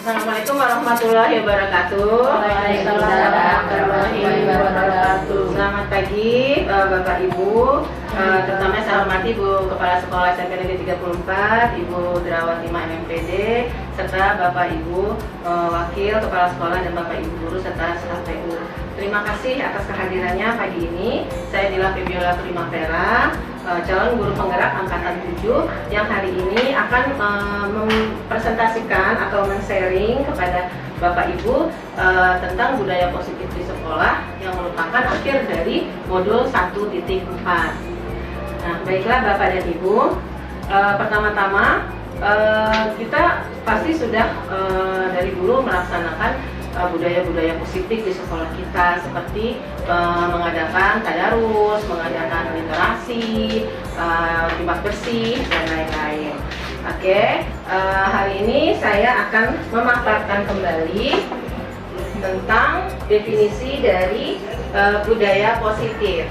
Assalamualaikum warahmatullahi wabarakatuh. Waalaikumsalam warahmatullahi wabarakatuh. Selamat pagi Bapak Ibu, terutama saya hormati Ibu Kepala Sekolah SMP Negeri 34, Ibu Drawati MMPD, serta Bapak Ibu Wakil Kepala Sekolah dan Bapak Ibu Guru serta staf PU. Terima kasih atas kehadirannya pagi ini. Saya Dila Febiola Primavera, calon guru penggerak angkatan 7 yang hari ini akan mempresentasikan atau men-sharing kepada Bapak Ibu tentang budaya positif di sekolah yang merupakan akhir dari modul 1.4. Nah, baiklah Bapak dan Ibu, pertama-tama kita pasti sudah dari dulu melaksanakan budaya-budaya positif di sekolah kita, seperti mengadakan tadarus, mengadakan literasi, jumat bersih, dan lain-lain. Oke, hari ini saya akan memaparkan kembali tentang definisi dari budaya positif.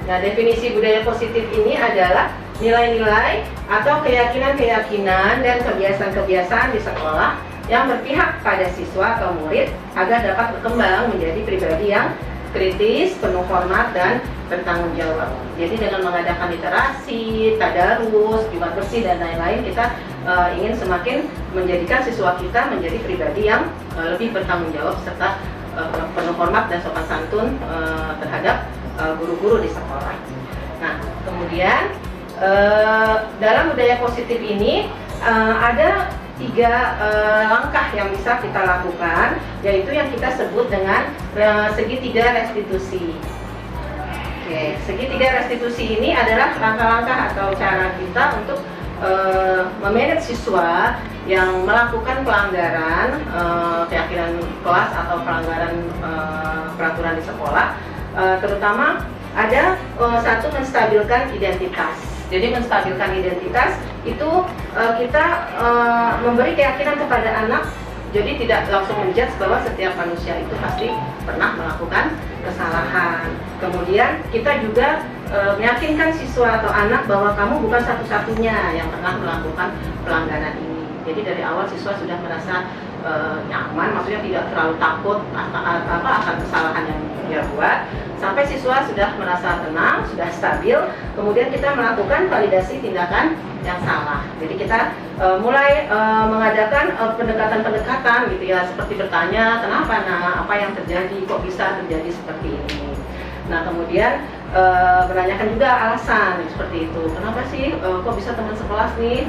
Nah, definisi budaya positif ini adalah nilai-nilai atau keyakinan-keyakinan dan kebiasaan-kebiasaan di sekolah yang berpihak pada siswa atau murid agar dapat berkembang menjadi pribadi yang kritis, penuh hormat, dan bertanggung jawab. Jadi dengan mengadakan literasi, tadarus, jumat bersih, dan lain-lain, kita ingin semakin menjadikan siswa kita menjadi pribadi yang lebih bertanggung jawab serta penuh hormat dan sopan santun terhadap guru-guru di sekolah. Nah, kemudian dalam budaya positif ini ada 3 langkah yang bisa kita lakukan, yaitu yang kita sebut dengan segitiga restitusi. Oke, segitiga restitusi ini adalah langkah-langkah atau cara kita untuk memanage siswa yang melakukan pelanggaran keyakinan kelas atau pelanggaran peraturan di sekolah, terutama ada satu, menstabilkan identitas. Jadi menstabilkan identitas itu kita memberi keyakinan kepada anak, jadi tidak langsung menjudge bahwa setiap manusia itu pasti pernah melakukan kesalahan. Kemudian kita juga meyakinkan siswa atau anak bahwa kamu bukan satu-satunya yang pernah melakukan pelanggaran ini. Jadi dari awal siswa sudah merasa nyaman, maksudnya tidak terlalu takut akan kesalahan yang dia buat, sampai siswa sudah merasa tenang, sudah stabil. Kemudian kita melakukan validasi tindakan yang salah. Jadi kita mulai mengadakan pendekatan-pendekatan gitu ya, seperti bertanya, kenapa, nah apa yang terjadi, kok bisa terjadi seperti ini. Nah, kemudian menanyakan juga alasan seperti itu. Kenapa sih kok bisa teman sekelas nih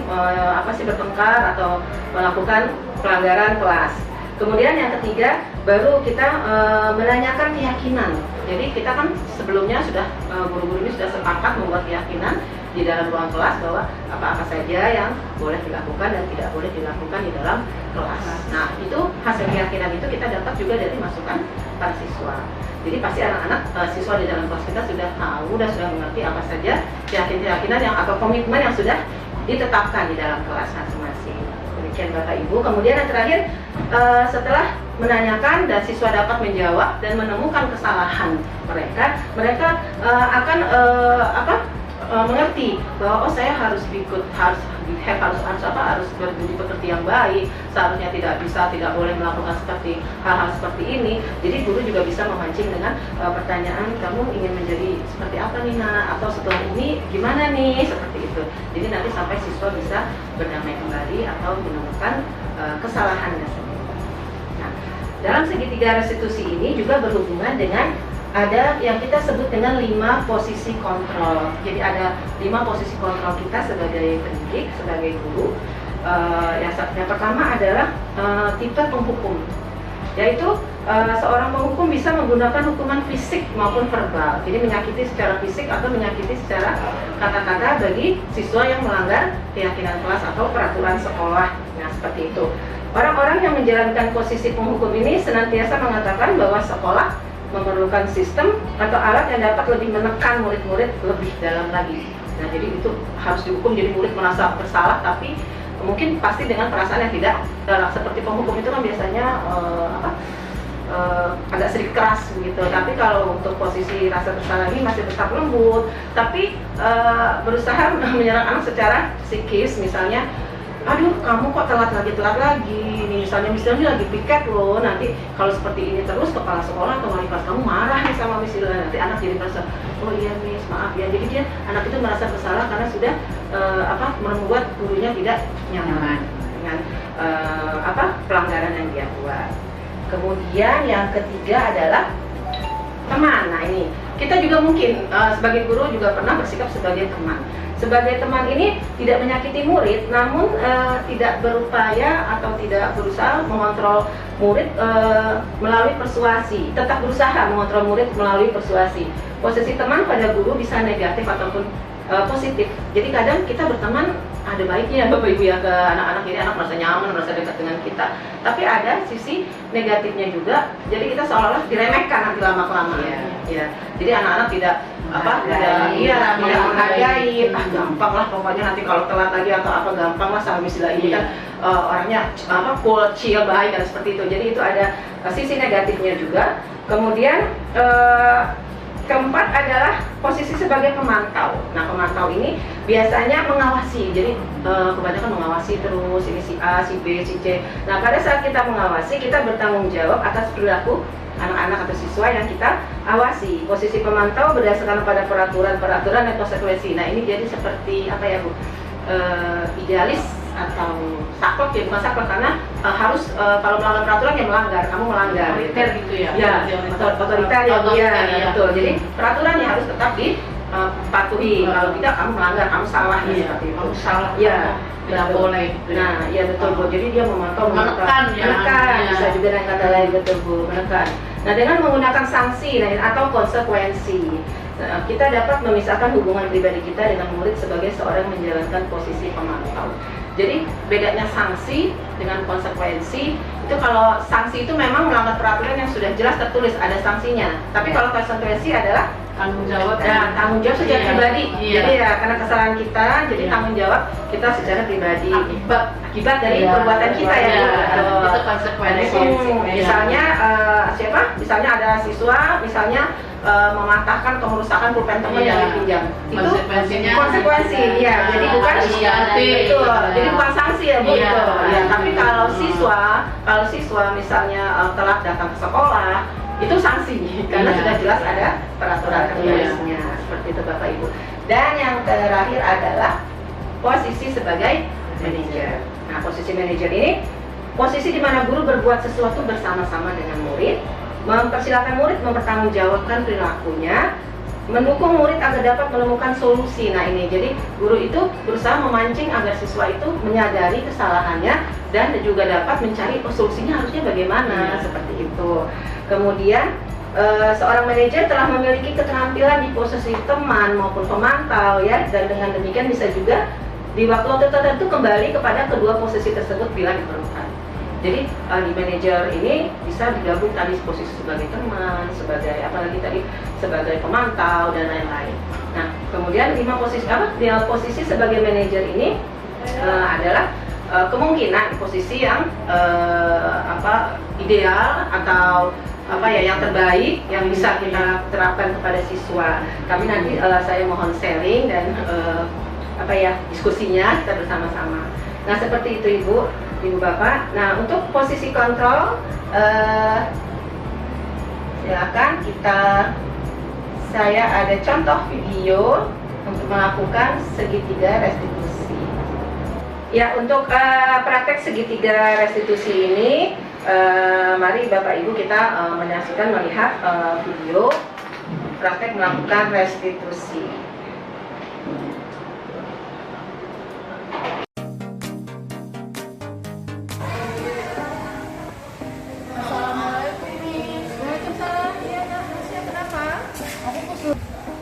apa sih bertengkar atau melakukan pelanggaran kelas. Kemudian yang ketiga, baru kita menanyakan keyakinan. Jadi kita kan sebelumnya sudah guru-guru ini sudah sepakat membuat keyakinan di dalam ruang kelas bahwa apa-apa saja yang boleh dilakukan dan tidak boleh dilakukan di dalam kelas. Nah, itu hasil keyakinan itu kita dapat juga dari masukan para siswa. Jadi pasti anak-anak siswa di dalam kelas kita sudah tahu dan sudah mengerti apa saja keyakinan yang atau komitmen yang sudah ditetapkan di dalam kelas masing-masing. Demikian Bapak Ibu. Kemudian yang terakhir, setelah menanyakan dan siswa dapat menjawab dan menemukan kesalahan mereka akan mengerti bahwa saya harus harus berbudi pekerti yang baik, seharusnya tidak boleh melakukan hal-hal seperti ini. Jadi guru juga bisa memancing dengan pertanyaan, kamu ingin menjadi seperti apa nih nak, atau setelah ini gimana nih, seperti itu. Jadi nanti sampai siswa bisa berdamai kembali atau menemukan kesalahannya sendiri. Nah, dalam segitiga restitusi ini juga berhubungan dengan ada yang kita sebut dengan 5 posisi kontrol. Jadi ada 5 posisi kontrol kita sebagai pendidik, sebagai guru. Yang pertama adalah tipe penghukum, yaitu seorang penghukum bisa menggunakan hukuman fisik maupun verbal. Jadi menyakiti secara fisik atau menyakiti secara kata-kata bagi siswa yang melanggar keyakinan kelas atau peraturan sekolah. Nah, seperti itu. Orang-orang yang menjalankan posisi penghukum ini senantiasa mengatakan bahwa sekolah memerlukan sistem atau alat yang dapat lebih menekan murid-murid lebih dalam lagi. Nah, jadi itu harus dihukum, jadi murid merasa bersalah, tapi mungkin pasti dengan perasaan yang tidak dalam. Seperti penghukum itu kan biasanya agak sedikit keras begitu. Tapi kalau untuk posisi rasa bersalah ini masih tetap lembut, tapi berusaha menyerang anak secara psikis. Misalnya aduh kamu kok telat lagi nih, misalnya lagi piket loh, nanti kalau seperti ini terus kepala sekolah atau wali kelas kamu marah nih sama Miss Ila, nanti anak jadi merasa oh iya Miss maaf ya, jadi dia anak itu merasa bersalah karena sudah membuat gurunya tidak nyaman dengan pelanggaran yang dia buat. Kemudian yang ketiga adalah teman. Nah ini kita juga mungkin sebagai guru juga pernah bersikap sebagai teman. Sebagai teman ini tidak menyakiti murid, namun tidak berupaya atau tidak berusaha mengontrol murid melalui persuasi. Tetap berusaha mengontrol murid melalui persuasi. Posisi teman pada guru bisa negatif ataupun positif. Jadi kadang kita berteman ada baiknya Bapak Ibu ya ke anak-anak ini, anak merasa nyaman, merasa dekat dengan kita. Tapi ada sisi negatifnya juga. Jadi kita seolah-olah diremehkan nanti lama-kelamaan. Ya. Jadi anak-anak tidak tidak menghargai. Gampang lah pokoknya nanti kalau telat lagi atau apa gampang lah sama Miss Ila ini kan orangnya cool, chill, baik dan seperti itu. Jadi itu ada sisi negatifnya juga. Kemudian keempat adalah posisi sebagai pemantau. Nah, pemantau ini biasanya mengawasi. Jadi kebanyakan mengawasi terus ini si A, si B, si C. Nah, pada saat kita mengawasi, kita bertanggung jawab atas perilaku anak-anak atau siswa yang kita awasi. Posisi pemantau berdasarkan pada peraturan dan konsekuensi. Nah, ini jadi seperti apa ya Bu? Idealis atau saklek ya, bukan saklek karena harus kalau melanggar peraturan ya melanggar, kamu melanggar. Otoriter gitu ya? Ya, otoriter ya, betul. Jadi peraturannya harus tetap dipatuhi. Kalau tidak kamu melanggar, kamu salah. Seperti itu. Kamu salah. Ya, tidak boleh. Nah, ya betul Bu. Jadi dia memantau, menekan, bisa juga dengan kata lain betul Bu, menekan. Nah, dengan menggunakan sanksi atau konsekuensi, kita dapat memisahkan hubungan pribadi kita dengan murid sebagai seorang yang menjalankan posisi pemantau. Jadi bedanya sanksi dengan konsekuensi itu, kalau sanksi itu memang melanggar peraturan yang sudah jelas tertulis ada sanksinya. Tapi kalau konsekuensi adalah tanggung jawab secara pribadi. Jadi ya karena kesalahan kita, jadi tanggung jawab kita secara pribadi. Akibat dari perbuatan kita ya. Itu konsekuensi. Misalnya Misalnya ada siswa mematahkan atau merusakan pulpen teman yang dipinjam. Itu konsekuensi. Ya, jadi bukan jadi bukan sanksi ya Bu. Ya, tapi kalau siswa misalnya telat datang ke sekolah, itu sanksi karena sudah jelas ada peraturan tertulisnya. Seperti itu Bapak Ibu. Dan yang terakhir adalah posisi sebagai manajer. Nah, posisi manajer ini posisi di mana guru berbuat sesuatu bersama-sama dengan murid, mempersilahkan murid mempertanggungjawabkan perilakunya, mendukung murid agar dapat menemukan solusi. Nah ini, jadi guru itu berusaha memancing agar siswa itu menyadari kesalahannya dan juga dapat mencari solusinya harusnya bagaimana, seperti itu. Kemudian seorang manajer telah memiliki keterampilan di posisi teman maupun pemantau ya, dan dengan demikian bisa juga di waktu tertentu kembali kepada kedua posisi tersebut bila diperlukan. Jadi di manajer ini bisa digabung tadi posisi sebagai teman, sebagai apalagi tadi sebagai pemantau dan lain-lain. Nah, kemudian posisi sebagai manajer ini adalah kemungkinan posisi yang ideal atau yang terbaik yang bisa kita terapkan kepada siswa. Tapi nanti saya mohon sharing dan diskusinya kita bersama-sama. Nah, seperti itu Ibu Bapak. Nah, untuk posisi kontrol silakan saya ada contoh video untuk melakukan segitiga restitusi. Ya, untuk praktek segitiga restitusi ini mari Bapak Ibu kita menyaksikan melihat video praktek melakukan restitusi.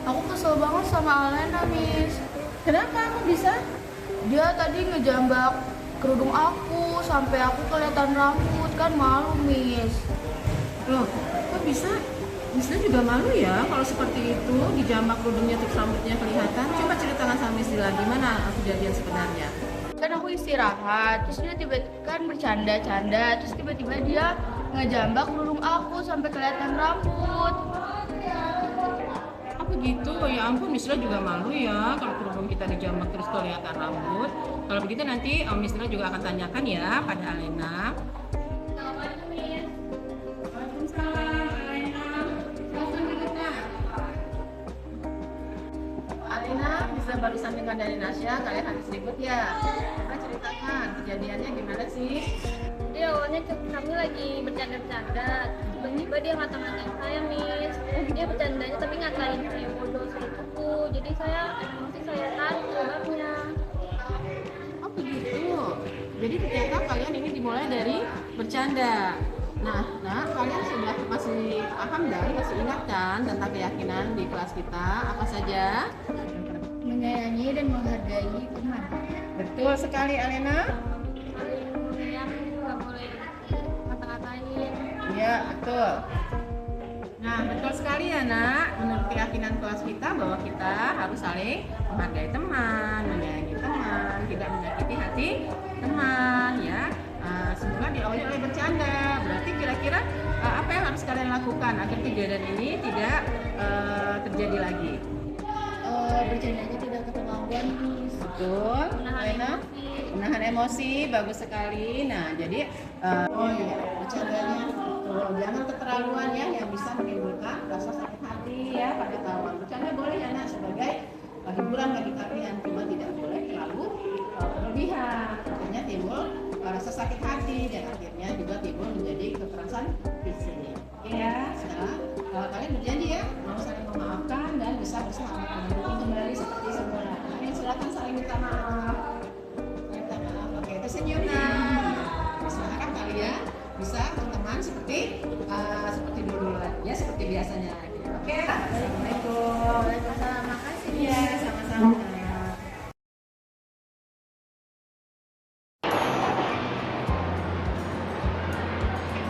Aku kesel banget sama Alena, Miss. Kenapa kamu bisa? Dia tadi ngejambak kerudung aku sampai aku kelihatan rambut, kan malu, Miss. Loh, kok bisa? Misda juga malu ya kalau seperti itu, dijambak kerudungnya terus rambutnya kelihatan. Coba ceritakan sama Miss Dila, gimana kejadian sebenarnya? Kan aku istirahat, terus dia tiba-tiba kan bercanda-canda, terus tiba-tiba dia ngejambak kerudung aku sampai kelihatan rambut. begitu? Ya ampun, Miss Dila juga malu ya kalau kerudung kita dijambak terus kelihatan rambut. Kalau begitu nanti Miss Dila juga akan tanyakan ya pada Alena. Waalaikumsalam, Alena. Silakan duduk, Nak. Alena, bisa baru sampaikan dari Nasya, kalian harus ribut ya. Coba ceritakan kejadiannya gimana sih? Jadi awalnya kami lagi bercanda-bercanda, tiba-tiba dia ngata-ngatain saya, Miss. Dia bercandanya tapi ngatain saya bodoh gitu. Jadi saya emosi, saya tarik sebabnya. Oh begitu. Jadi ternyata kalian ini dimulai dari bercanda. Nah, kalian sudah masih paham dan masih ingat kan tentang keyakinan di kelas kita apa saja? Menyayangi dan menghargai teman. Betul sekali, Alena. Saling menyayangi, nggak boleh ngata-ngatain. Iya, betul. Nah, betul sekali ya, Nak. Menurut keyakinan kelas kita bahwa kita harus saling menghargai teman, menyayangi teman, tidak menyakiti hati teman, ya. Semula diawali oleh bercanda. Berarti kira-kira apa yang harus kalian lakukan agar kejadian ini tidak terjadi lagi? Bercandanya tidak keterlaluan, Miss. Betul, Alena. Menahan emosi, bagus sekali. Nah, jadi oh iya, bercandanya betul. Jangan keterlaluan ya, yang bisa menimbulkan rasa sakit hati ya pada kawan. Bercanda boleh ya, Nak, sebagai hiburan bagi kalian, cuma tidak boleh terlalu berlebihan. Akhirnya timbul rasa sakit hati dan akhirnya juga timbul menjadi kekerasan fisik. Oke ya, sekarang kalian berjanji ya mau saling memaafkan dan bisa bersama mendukung kembali seperti semula. Ayo silakan saling minta maaf. Minta maaf. Oke, tersenyum nah. Silakan kalian bisa berteman seperti dulu ya, seperti biasanya lagi. Oke. Assalamualaikum. Waalaikumsalam. Makasih, Miss. Iya, sama-sama.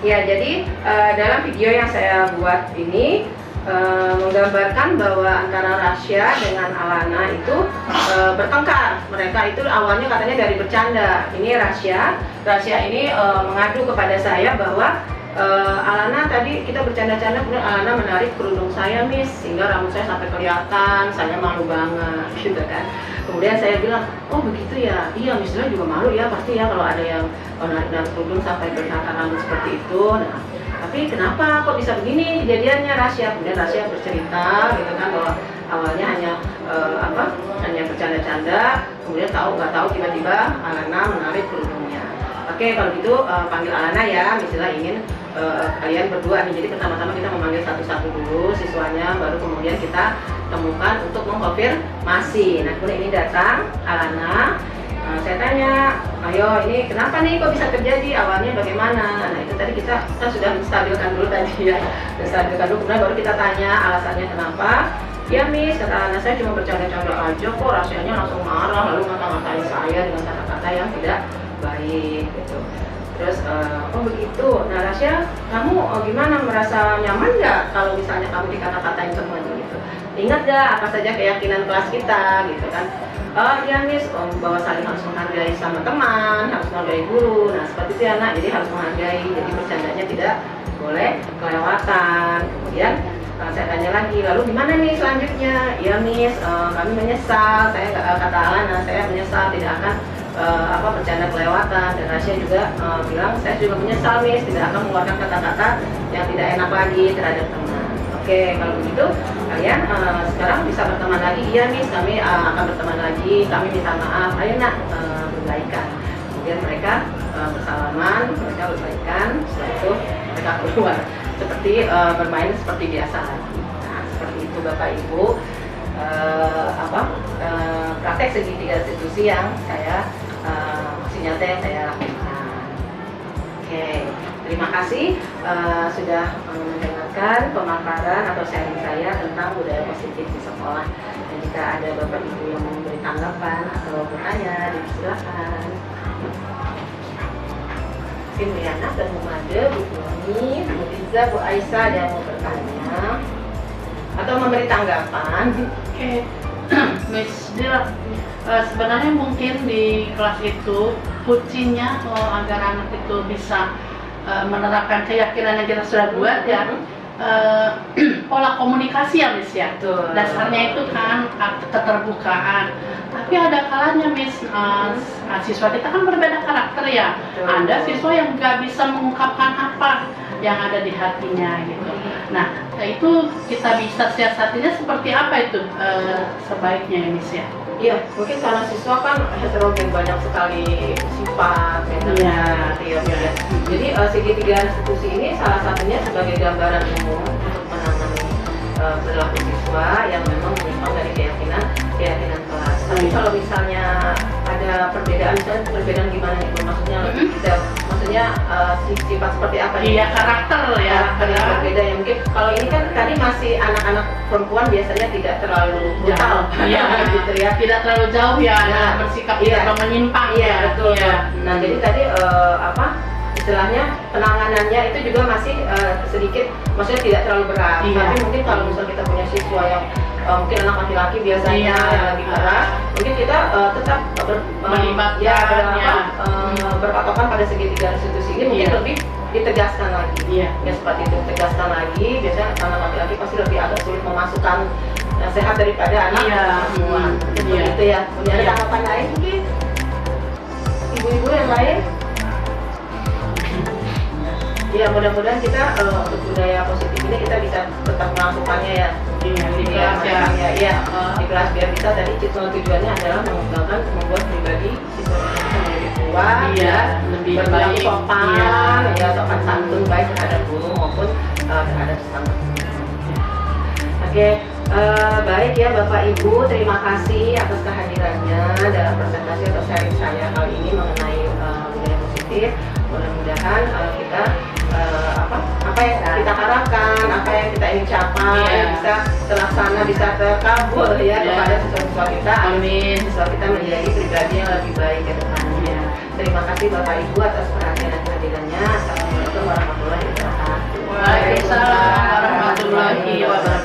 Ya, jadi dalam video yang saya buat ini menggambarkan bahwa antara Rasya dengan Alana itu bertengkar. Mereka itu awalnya katanya dari bercanda. Ini Rasya ini mengadu kepada saya bahwa Alana tadi kita bercanda-canda, kemudian Alana menarik kerudung saya, Miss, sehingga rambut saya sampai kelihatan, saya malu banget, gitu kan. Kemudian saya bilang, oh begitu ya, iya Miss Dila juga malu ya, pasti ya kalau ada yang narik kerudung sampai kelihatan rambut seperti itu. Nah, tapi kenapa kok bisa begini kejadiannya, Rasya? Kemudian Rasya bercerita, gitu kan, bahwa awalnya hanya bercanda-canda, kemudian nggak tahu tiba-tiba Alana menarik kerudungnya. Oke, kalau gitu panggil Alana ya, Miss Dila ingin kalian berdua nih. Jadi pertama-tama kita memanggil satu-satu dulu siswanya, baru kemudian kita temukan untuk mengkonfirmasi. Nah, kemudian ini datang Alana. Saya tanya, ayo ini kenapa nih kok bisa terjadi, awalnya bagaimana? Nah, itu tadi kita sudah menstabilkan dulu tadi ya, menstabilkan dulu, kemudian baru kita tanya alasannya kenapa. Ya Miss, kata Alana, saya cuma bercanda-canda aja kok, rasanya langsung marah lalu ngata-ngatain saya dengan kata-kata yang tidak baik gitu. Terus, oh begitu. Nah, Rasya, kamu gimana, merasa nyaman nggak kalau misalnya kamu dikata-katain teman gitu? Ingat nggak apa saja keyakinan kelas kita gitu kan? Oh iya Miss, bahwa saling harus menghargai sama teman, harus menghargai guru. Nah seperti itu ya Nak, jadi harus menghargai. Jadi bercandanya tidak boleh kelewatan. Kemudian saya tanya lagi, lalu gimana nih selanjutnya? Ya Miss, kami menyesal. Saya kata Alana, saya menyesal tidak akan bercanda kelewatan. Dan Rasya juga bilang, saya juga menyesal Miss, tidak akan mengeluarkan kata-kata yang tidak enak lagi terhadap teman. Oke, kalau begitu kalian sekarang bisa berteman lagi. Iya Miss, kami akan berteman lagi, kami minta maaf, ayo Nak, berbaikan. Kemudian mereka bersalaman, mereka berbaikan. Setelah itu mereka keluar seperti bermain seperti biasa lagi. Nah, seperti itu Bapak Ibu, praktek segitiga restitusi yang saya masih nyata yang saya lakukan. Oke, terima kasih sudah mendengarkan pemaparan atau sharing saya tentang budaya positif di sekolah. Dan jika ada Bapak Ibu yang mau memberi tanggapan atau bertanya, dipersilakan. Bu Yana dan Bu Made, Bu Funi, Bu Riza, Bu Aisyah ada yang mau bertanya atau memberi tanggapan. Oke, Miss Dila, sebenarnya mungkin di kelas itu kuncinya agar anak itu bisa menerapkan keyakinan yang kita sudah buat ya, pola komunikasi ya Miss ya. Betul. Dasarnya itu kan keterbukaan. Tapi ada kalanya Miss, siswa kita kan berbeda karakter ya. Betul. Ada siswa yang nggak bisa mengungkapkan apa yang ada di hatinya gitu. Nah, itu kita bisa siasatinya seperti apa itu sebaiknya ya Miss ya? Iya, mungkin karena siswa kan heterogen, banyak sekali sifat, metodenya, Iya. ya. Jadi segitiga institusi ini salah satunya sebagai gambaran umum untuk menangani perilaku siswa yang memang menyimpang dari keyakinan kelas. Tapi kalau misalnya ada perbedaan, misalnya perbedaan gimana nih Bu? Maksudnya lebih detail, maksudnya sifat seperti apa nih? Iya, karakter ya. Karakter yang berbeda ya, mungkin kalau ini kan tadi masih anak-anak perempuan biasanya tidak terlalu brutal, Iya, gitu ya. Tidak terlalu jauh ya, Nah, bersikap iya. tidak terlalu menyimpang. Iya betul. Iya. Nah jadi tadi istilahnya penanganannya itu juga masih sedikit, maksudnya tidak terlalu berat. Iya. Tapi mungkin kalau misalnya kita punya siswa yang mungkin anak laki-laki biasanya Iya. yang lagi keras, mungkin kita tetap melibatkannya. Berpatokan pada segitiga institusi ini mungkin Iya. lebih ditegaskan lagi. Iya. Ya seperti itu, ditegaskan lagi. Biasanya anak laki-laki pasti lebih agak sulit memasukkan nasihat daripada anak Iya. perempuan. Seperti Iya. itu ya. Punya ada Iya. tanggapan lain mungkin? Ibu-ibu yang lain? Ya mudah-mudahan kita untuk budaya positif ini kita bisa tetap melakukannya ya. Iya, di Iya, kelas ya. Iya, di kelas biar bisa tadi tujuannya adalah mengembangkan, membuat pribadi siswa kita bisa menjadi kuat, Iya, lebih berperilaku baik. sopan, Iya. ya sopan santun baik terhadap guru maupun terhadap sesama. Oke, baik ya Bapak Ibu, terima kasih atas kehadirannya dalam presentasi atau sharing saya kali ini mengenai budaya positif. Mudah-mudahan kita apa yang kita harapkan, apa yang kita ingin capai Iya. bisa terlaksana, bisa terkabul ya Iya. kepada siswa-siswa kita. Amin. Siswa kita menjadi pribadi yang lebih baik ke depannya. Terima kasih Bapak Ibu atas perhatian dan kehadirannya. Assalamualaikum warahmatullahi wabarakatuh. Waalaikumsalam warahmatullahi wabarakatuh.